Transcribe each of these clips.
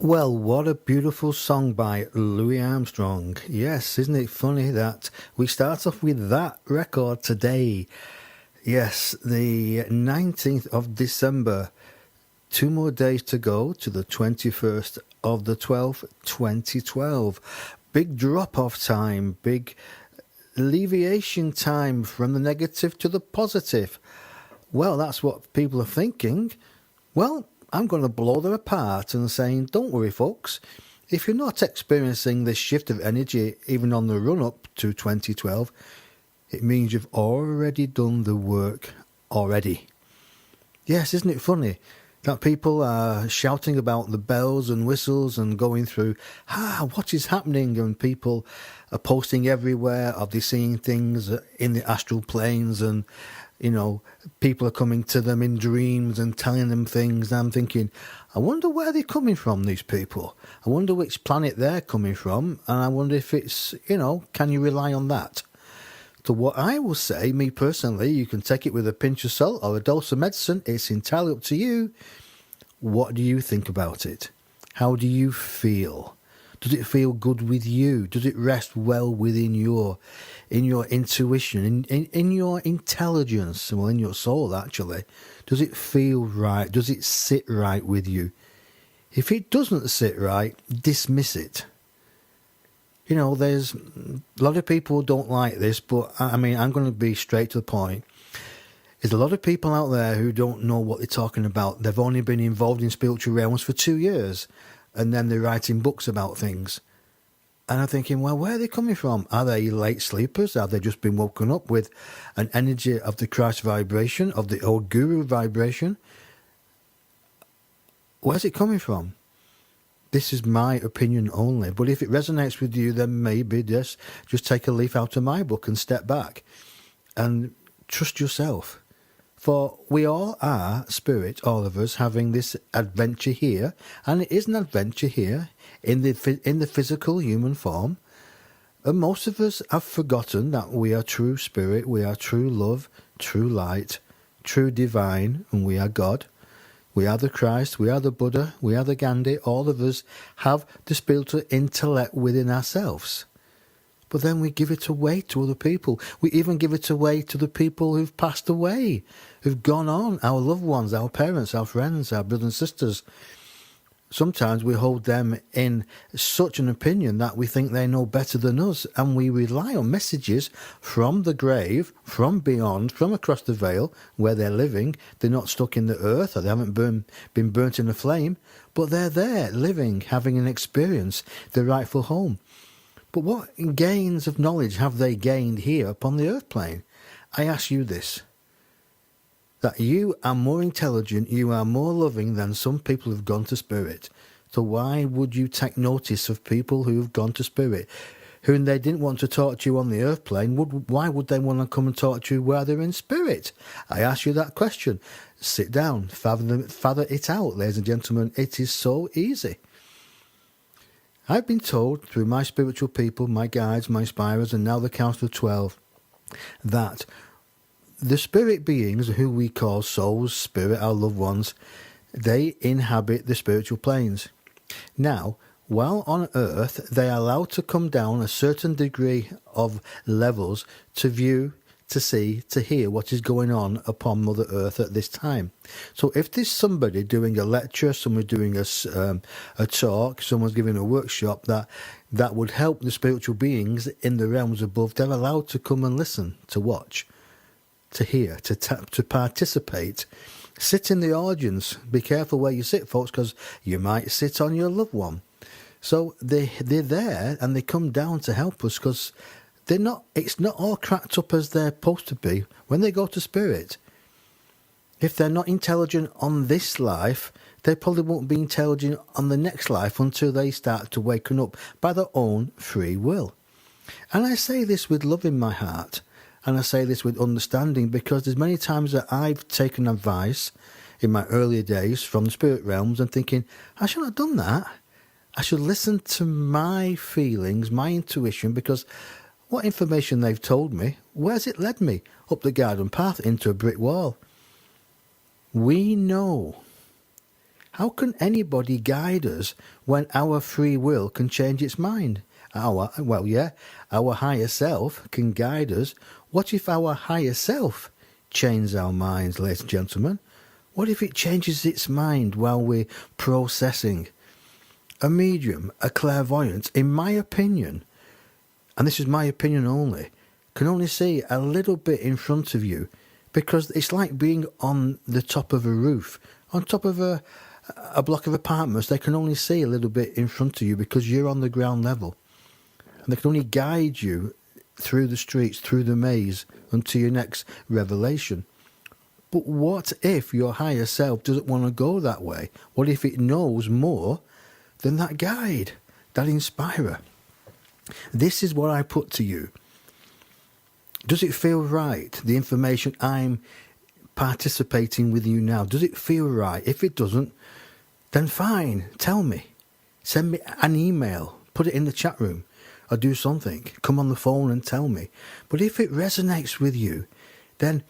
Well, what a beautiful song by Louis Armstrong. Yes, isn't it funny that we start off with that record today? Yes, the 19th of December. 2 more days to go to the 21st of the 12th, 2012. Big drop-off time, big alleviation time from the negative to the positive. Well, that's what people are thinking. Well, I'm going to blow them apart and saying, don't worry, folks. If you're not experiencing this shift of energy, even on the run-up to 2012, it means you've already done the work already. Yes, isn't it funny that people are shouting about the bells and whistles and going through, what is happening? And people are posting everywhere. Are they seeing things in the astral planes? And, people are coming to them in dreams and telling them things. And I'm thinking, I wonder where they're coming from, these people. I wonder which planet they're coming from. And I wonder if it's, can you rely on that? So what I will say, me personally, you can take it with a pinch of salt or a dose of medicine. It's entirely up to you. What do you think about it? How do you feel? Does it feel good with you? Does it rest well within your intuition, in your intelligence, well, in your soul, actually? Does it feel right? Does it sit right with you? If it doesn't sit right, dismiss it. There's a lot of people who don't like this, but I'm going to be straight to the point. There's a lot of people out there who don't know what they're talking about. They've only been involved in spiritual realms for 2 years, and then they're writing books about things. And I'm thinking, well, where are they coming from? Are they late sleepers? Have they just been woken up with an energy of the Christ vibration, of the old guru vibration? Where's it coming from? This is my opinion only, but if it resonates with you, then maybe just take a leaf out of my book and step back and trust yourself. For we all are spirit, all of us, having this adventure here, and it is an adventure here in the physical human form. And most of us have forgotten that we are true spirit, we are true love, true light, true divine, and we are God. We are the Christ, we are the Buddha, we are the Gandhi. All of us have the spiritual intellect within ourselves. But then we give it away to other people. We even give it away to the people who've passed away, who've gone on, our loved ones, our parents, our friends, our brothers and sisters. Sometimes we hold them in such an opinion that we think they know better than us, and we rely on messages from the grave, from beyond, from across the veil, where they're living. They're not stuck in the earth, or they haven't been burnt in a flame, but they're there, living, having an experience, their rightful home. But what gains of knowledge have they gained here upon the earth plane? I ask you this, that you are more intelligent, you are more loving than some people who've gone to spirit. So why would you take notice of people who've gone to spirit, whom they didn't want to talk to you on the earth plane? Why would they want to come and talk to you while they're in spirit? I ask you that question. Sit down, father it out, ladies and gentlemen. It is so easy. I've been told through my spiritual people, my guides, my inspirers, and now the Council of 12, that the spirit beings, who we call souls, spirit, our loved ones, they inhabit the spiritual planes. Now, while on earth, they are allowed to come down a certain degree of levels to view, to see, to hear what is going on upon Mother Earth at this time. So if there's somebody doing a lecture, someone doing a talk, someone's giving a workshop that would help the spiritual beings in the realms above, they're allowed to come and listen, to watch, to hear, to participate. Sit in the audience. Be careful where you sit, folks, because you might sit on your loved one. So they're there, and they come down to help us, because it's not all cracked up as they're supposed to be when they go to spirit. If they're not intelligent on this life, they probably won't be intelligent on the next life until they start to waken up by their own free will. And I say this with love in my heart, and I say this with understanding, because there's many times that I've taken advice in my earlier days from the spirit realms and thinking, I shouldn't have done that. I should listen to my feelings, my intuition, because what information they've told me, where's it led me? Up the garden path, into a brick wall. We know How can anybody guide us when our free will can change its mind? Our higher self can guide us. What if our higher self changes our minds, ladies and gentlemen? What if it changes its mind while we're processing? A medium, a clairvoyant, in my opinion, and this is my opinion only, can only see a little bit in front of you, because it's like being on the top of a roof, on top of a block of apartments. They can only see a little bit in front of you because you're on the ground level. And they can only guide you through the streets, through the maze, until your next revelation. But what if your higher self doesn't want to go that way? What if it knows more than that guide, that inspirer? This is what I put to you. Does it feel right, the information I'm participating with you now? Does it feel right? If it doesn't, then fine, tell me. Send me an email, put it in the chat room, or do something. Come on the phone and tell me. But if it resonates with you, then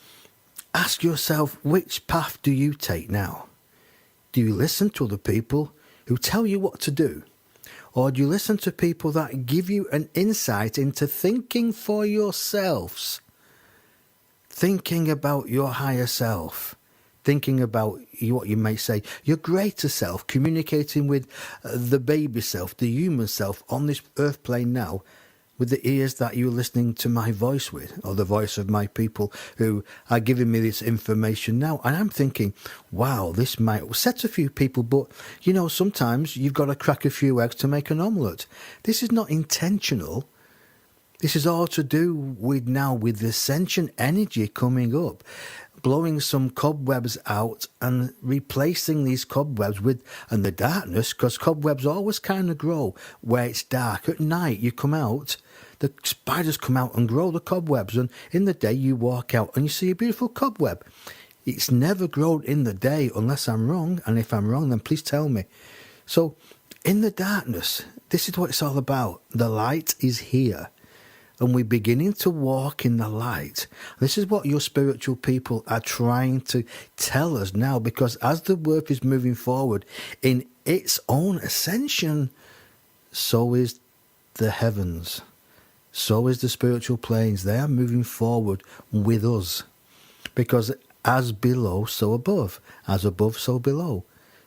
ask yourself, which path do you take now? Do you listen to other people who tell you what to do? Or do you listen to people that give you an insight into thinking for yourselves? Thinking about your higher self. Thinking about what you may say, your greater self, communicating with the baby self, the human self on this earth plane now, with the ears that you're listening to my voice with, or the voice of my people who are giving me this information now. And I'm thinking, wow, this might upset a few people, but you know, sometimes you've got to crack a few eggs to make an omelette. This is not intentional. This is all to do with now with the ascension energy coming up, blowing some cobwebs out and replacing these cobwebs with, and the darkness, because cobwebs always kind of grow where it's dark. At night you come out, the spiders come out and grow the cobwebs, and in the day you walk out and you see a beautiful cobweb. It's never grown in the day unless I'm wrong, and if I'm wrong then please tell me. So in the darkness, this is what it's all about. The light is here. And we're beginning to walk in the light. This is what your spiritual people are trying to tell us now, because as the work is moving forward in its own ascension, so is the heavens. So is the spiritual planes. They are moving forward with us. Because as below, so above. As above, so below.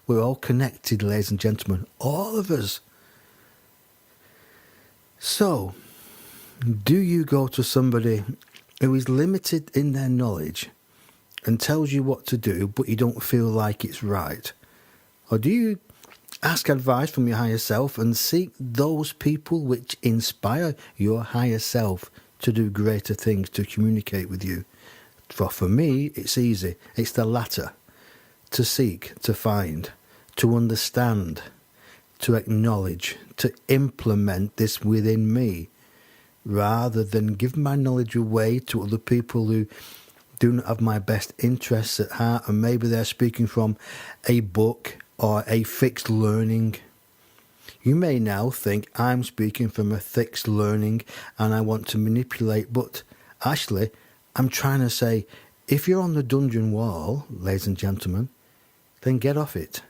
We're all connected, ladies and gentlemen. All of us. So, do you go to somebody who is limited in their knowledge and tells you what to do, but you don't feel like it's right? Or do you ask advice from your higher self and seek those people which inspire your higher self to do greater things, to communicate with you? For me, it's easy. It's the latter. To seek, to find, to understand, to acknowledge, to implement this within me, rather than give my knowledge away to other people who do not have my best interests at heart, and maybe they're speaking from a book or a fixed learning. You may now think I'm speaking from a fixed learning and I want to manipulate, but actually I'm trying to say, if you're on the dungeon wall, ladies and gentlemen, then get off it.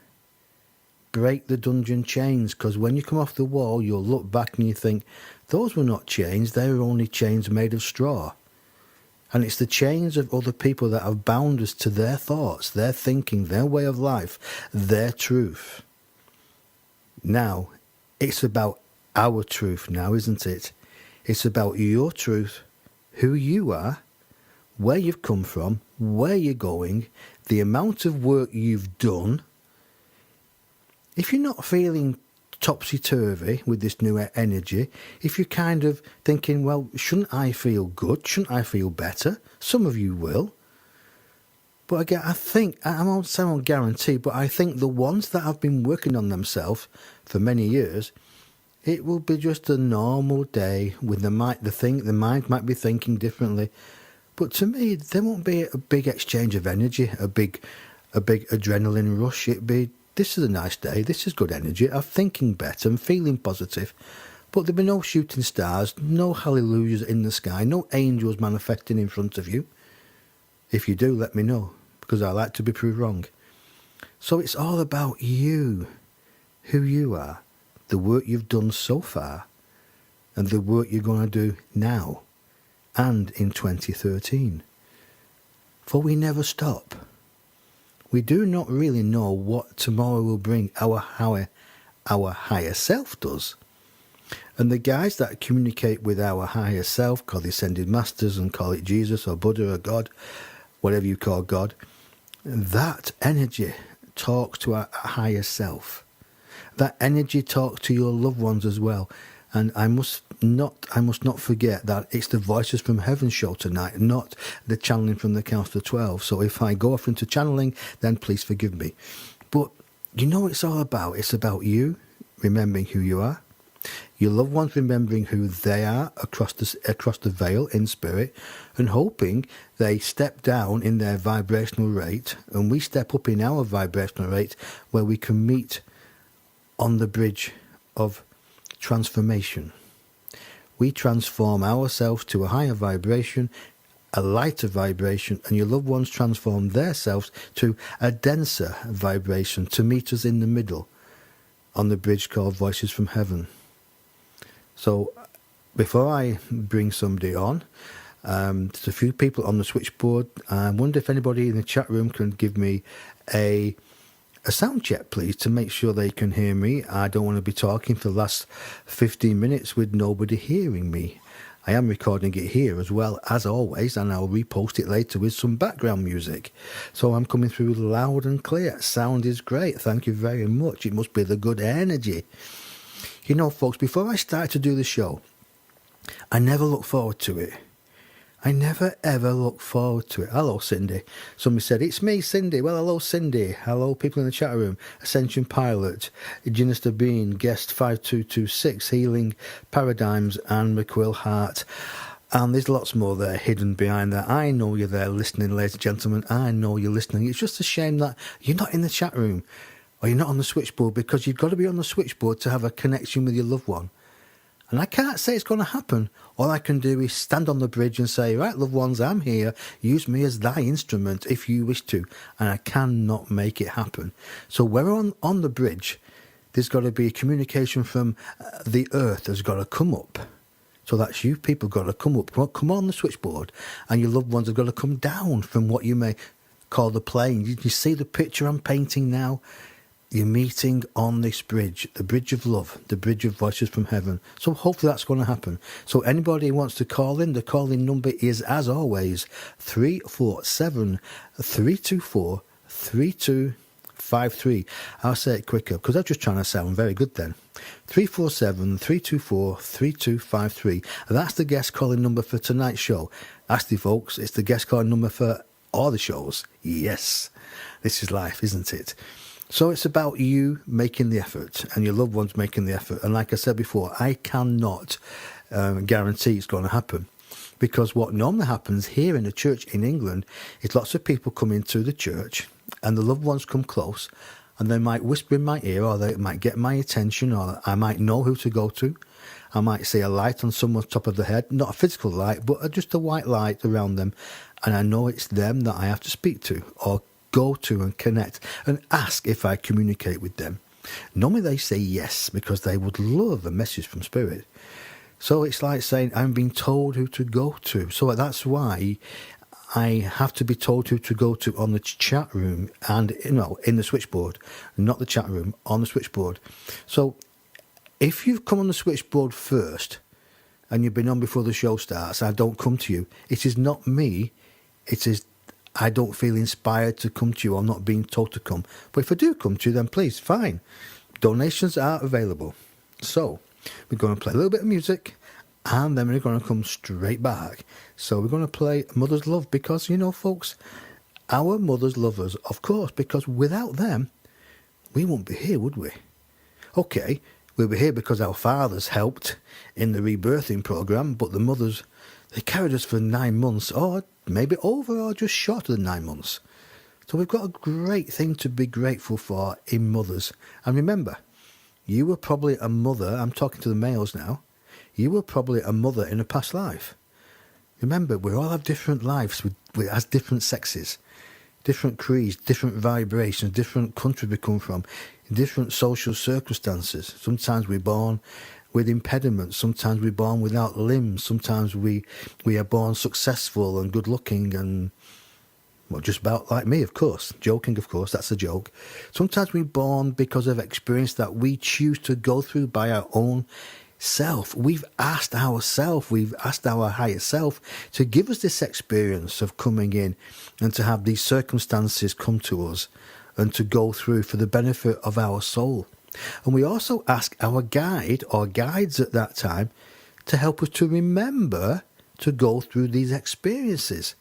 Break the dungeon chains, because when you come off the wall, you'll look back and you think, those were not chains, they were only chains made of straw. And it's the chains of other people that have bound us to their thoughts, their thinking, their way of life, their truth. Now, it's about our truth now, isn't it? It's about your truth, who you are, where you've come from, where you're going, the amount of work you've done. If you're not feeling topsy-turvy with this new energy, if you're kind of thinking, well, shouldn't I feel good? Shouldn't I feel better? Some of you will. But again, I think, I won't say I won't guarantee, but I think the ones that have been working on themselves for many years, it will be just a normal day with the mind might be thinking differently. But to me, there won't be a big exchange of energy, a big adrenaline rush. It'd be, this is a nice day, this is good energy, I'm thinking better, I'm feeling positive. But there'll be no shooting stars, no hallelujahs in the sky, no angels manifesting in front of you. If you do, let me know, because I like to be proved wrong. So it's all about you, who you are, the work you've done so far, and the work you're going to do now and in 2013. For we never stop. We do not really know what tomorrow will bring. Our higher self does. And the guys that communicate with our higher self, call the ascended masters and call it Jesus or Buddha or God, whatever you call God, that energy talks to our higher self. That energy talks to your loved ones as well. And I must not forget that it's the Voices from Heaven show tonight, not the channeling from the Council of 12. So if I go off into channeling, then please forgive me. But you know what it's all about? It's about you remembering who you are, your loved ones remembering who they are across the veil in spirit, and hoping they step down in their vibrational rate, and we step up in our vibrational rate, where we can meet on the bridge of transformation. We transform ourselves to a higher vibration, a lighter vibration, and your loved ones transform themselves to a denser vibration to meet us in the middle on the bridge called Voices from Heaven. So before I bring somebody on, there's a few people on the switchboard. I wonder if anybody in the chat room can give me a sound check, please, to make sure they can hear me. I don't want to be talking for the last 15 minutes with nobody hearing me. I am recording it here as well, as always, and I'll repost it later with some background music. So I'm coming through loud and clear. Sound is great. Thank you very much. It must be the good energy. You know, folks, before I started to do the show, I never looked forward to it. I never, ever look forward to it. Hello, Cindy. Somebody said, it's me, Cindy. Well, hello, Cindy. Hello, people in the chat room. Ascension Pilot, Ginister Bean, Guest 5226, Healing Paradigms, and McQuill Hart. And there's lots more there hidden behind that. I know you're there listening, ladies and gentlemen. I know you're listening. It's just a shame that you're not in the chat room or you're not on the switchboard, because you've got to be on the switchboard to have a connection with your loved one. And I can't say it's going to happen. All I can do is stand on the bridge and say, right, loved ones, I'm here. Use me as thy instrument if you wish to. And I cannot make it happen. So we're on the bridge. There's got to be a communication from the earth has got to come up. So that's you people got to come up. Come on the switchboard. And your loved ones have got to come down from what you may call the plane. You see the picture I'm painting now? You're meeting on this bridge, the bridge of love, the bridge of Voices from Heaven. So hopefully that's going to happen. So anybody who wants to call in, the call-in number is, as always, 347-324-3253. I'll say it quicker, because I'm just trying to sound very good then. 347-324-3253. And that's the guest calling number for tonight's show. Ask you folks, it's the guest calling number for all the shows. Yes, this is life, isn't it? So it's about you making the effort and your loved ones making the effort. And like I said before, I cannot guarantee it's going to happen, because what normally happens here in the church in England is lots of people come into the church and the loved ones come close and they might whisper in my ear, or they might get my attention, or I might know who to go to. I might see a light on someone's top of the head, not a physical light, but just a white light around them. And I know it's them that I have to speak to or go to and connect and ask if I communicate with them. Normally they say yes, because they would love a message from Spirit. So it's like saying, I'm being told who to go to. So that's why I have to be told who to go to on the chat room and, in the switchboard, not the chat room, on the switchboard. So if you've come on the switchboard first and you've been on before the show starts, I don't come to you. It is not me. It is I don't feel inspired to come to you. I'm not being told to come. But if I do come to you, then please, fine. Donations are available. So we're going to play a little bit of music, and then we're going to come straight back. So we're going to play Mother's Love, because, folks, our mothers love us, of course, because without them, we wouldn't be here, would we? Okay, we'll be here because our fathers helped in the rebirthing program, but the mothers, they carried us for 9 months, or maybe over, or just shorter than 9 months. So we've got a great thing to be grateful for in mothers. And remember, you were probably a mother, I'm talking to the males now, you were probably a mother in a past life. Remember, we all have different lives, we as different sexes. different creeds, different vibrations, different countries we come from, different social circumstances. Sometimes we're born with impediments, sometimes we're born without limbs, sometimes we are born successful and good looking and, well, just about like me, of course. Joking, of course, that's a joke. Sometimes we're born because of experience that we choose to go through by our own self. We've asked ourself, we've asked our higher self to give us this experience of coming in and to have these circumstances come to us and to go through for the benefit of our soul. And we also ask our guide or guides at that time to help us to remember to go through these experiences.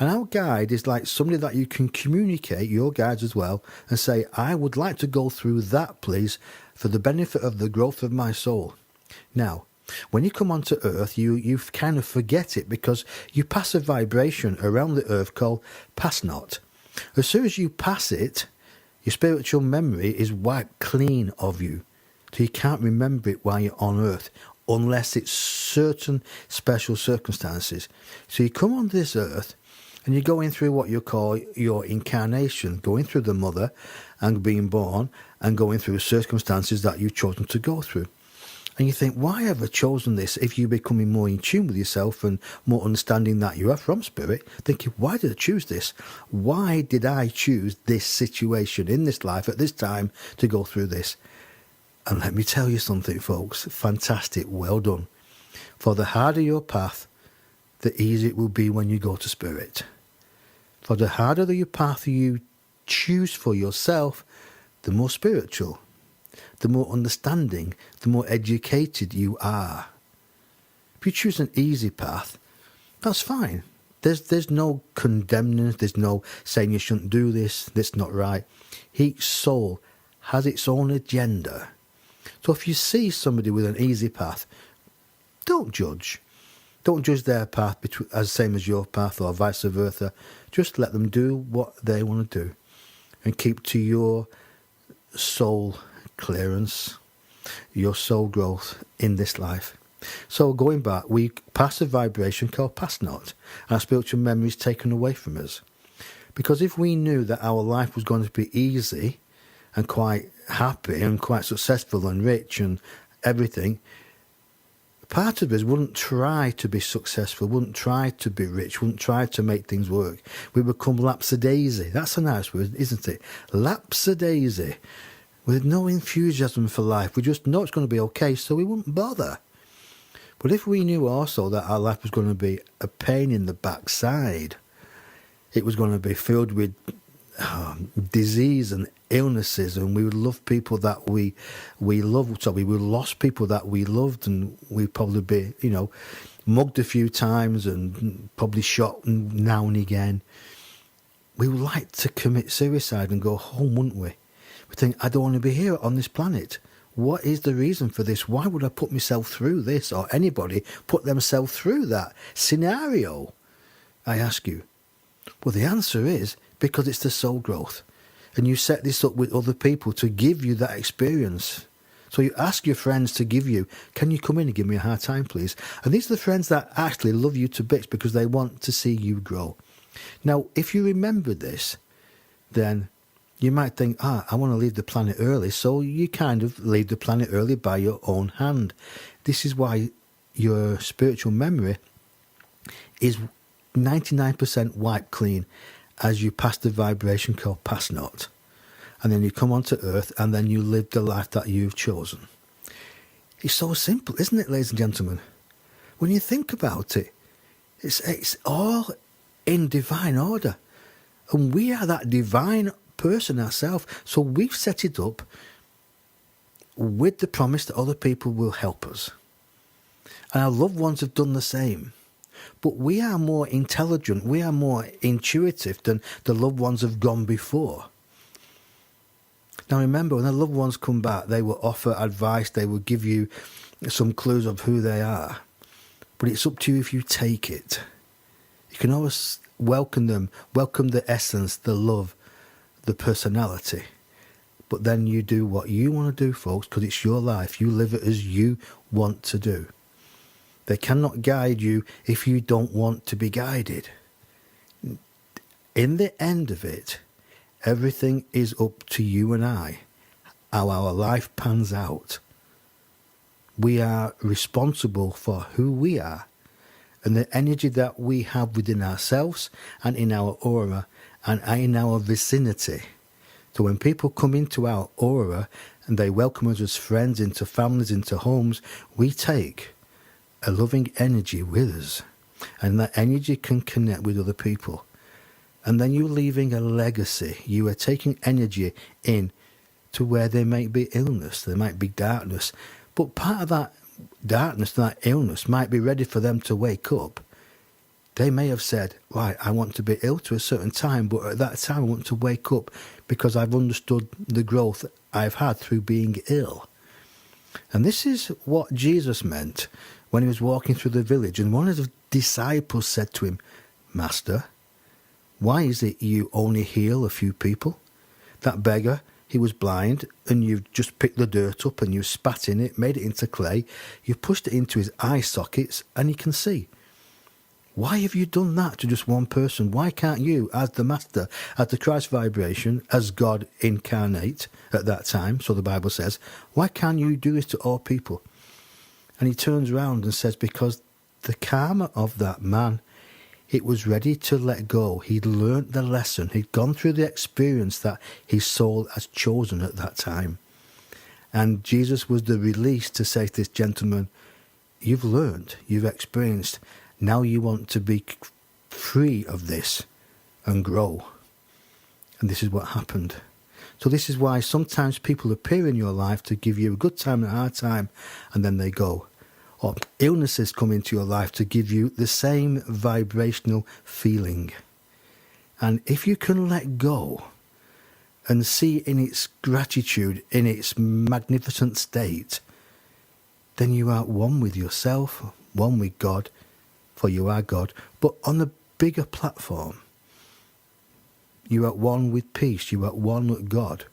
And our guide is like somebody that you can communicate, your guides as well, and say, I would like to go through that, please, for the benefit of the growth of my soul. Now, when you come onto earth, you kind of forget it because you pass a vibration around the earth called pass not. As soon as you pass it, your spiritual memory is wiped clean of you. So you can't remember it while you're on earth, unless it's certain special circumstances. So you come on this earth, and you're going through what you call your incarnation, going through the mother and being born and going through circumstances that you've chosen to go through. And you think, why have I chosen this? If you're becoming more in tune with yourself and more understanding that you are from spirit, thinking, why did I choose this? Why did I choose this situation in this life at this time to go through this? And let me tell you something, folks. Fantastic. Well done. For the harder your path, the easier it will be when you go to spirit. For the harder the path you choose for yourself, the more spiritual, the more understanding, the more educated you are. If you choose an easy path, that's fine. There's no condemning, there's no saying you shouldn't do this, that's not right. Each soul has its own agenda. So if you see somebody with an easy path, don't judge. Don't judge their path as same as your path or vice versa. Just let them do what they want to do and keep to your soul clearance, your soul growth in this life. So going back, we pass a vibration called pass not. Our spiritual memory is taken away from us. Because if we knew that our life was going to be easy and quite happy and quite successful and rich and everything, part of us wouldn't try to be successful, wouldn't try to be rich, wouldn't try to make things work. We become lapsadaisy. That's a nice word, isn't it? Lapsadaisy. With no enthusiasm for life. We just know it's going to be okay, so we wouldn't bother. But if we knew also that our life was going to be a pain in the backside, it was going to be filled with disease and illnesses, and we would love people that we loved. So we would lost people that we loved, and we'd probably be, mugged a few times and probably shot now and again. We would like to commit suicide and go home, wouldn't we? We think, I don't want to be here on this planet. What is the reason for this? Why would I put myself through this, or anybody put themselves through that scenario? I ask you. Well, the answer is because it's the soul growth. And you set this up with other people to give you that experience. So you ask your friends to give you, can you come in and give me a hard time, please? And these are the friends that actually love you to bits because they want to see you grow. Now, if you remember this, then you might think, I want to leave the planet early. So you kind of leave the planet early by your own hand. This is why your spiritual memory is 99% wiped clean as you pass the vibration called pass not. And then you come onto earth and then you live the life that you've chosen. It's so simple, isn't it, ladies and gentlemen? When you think about it, it's all in divine order. And we are that divine person ourselves. So we've set it up with the promise that other people will help us. And our loved ones have done the same. But we are more intelligent, we are more intuitive than the loved ones have gone before. Now remember, when the loved ones come back, they will offer advice, they will give you some clues of who they are. But it's up to you if you take it. You can always welcome them, welcome the essence, the love, the personality. But then you do what you want to do, folks, because it's your life. You live it as you want to do. They cannot guide you if you don't want to be guided. in the end of it, everything is up to you and I, how our life pans out. We are responsible for who we are and the energy that we have within ourselves and in our aura and in our vicinity. So when people come into our aura and they welcome us as friends, into families, into homes, we take a loving energy with us. And that energy can connect with other people. And then you're leaving a legacy. You are taking energy in to where there might be illness, there might be darkness. But part of that darkness, that illness, might be ready for them to wake up. They may have said, right, I want to be ill to a certain time, but at that time I want to wake up because I've understood the growth I've had through being ill. And this is what Jesus meant when he was walking through the village. And one of the disciples said to him, Master, why is it you only heal a few people? That beggar, he was blind, and you've just picked the dirt up and you spat in it, made it into clay, you've pushed it into his eye sockets, and he can see. Why have you done that to just one person? Why can't you, as the Master, as the Christ vibration, as God incarnate at that time, so the Bible says, why can't you do this to all people? And he turns around and says, because the karma of that man, it was ready to let go. He'd learnt the lesson. He'd gone through the experience that his soul has chosen at that time. And Jesus was the release to say to this gentleman, you've learnt, you've experienced, now you want to be free of this and grow. And this is what happened. So this is why sometimes people appear in your life to give you a good time and a hard time, and then they go. Or illnesses come into your life to give you the same vibrational feeling. And if you can let go and see in its gratitude, in its magnificent state, then you are one with yourself, one with God, for you are God. But on a bigger platform, you are one with peace, you are one with God,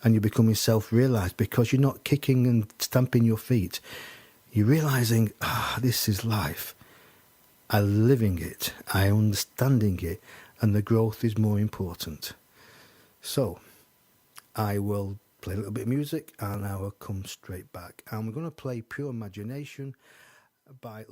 and you're becoming self-realized because you're not kicking and stamping your feet. You're realizing, this is life. I'm living it. I'm understanding it. And the growth is more important. So, I will play a little bit of music and I will come straight back. And we're going to play Pure Imagination by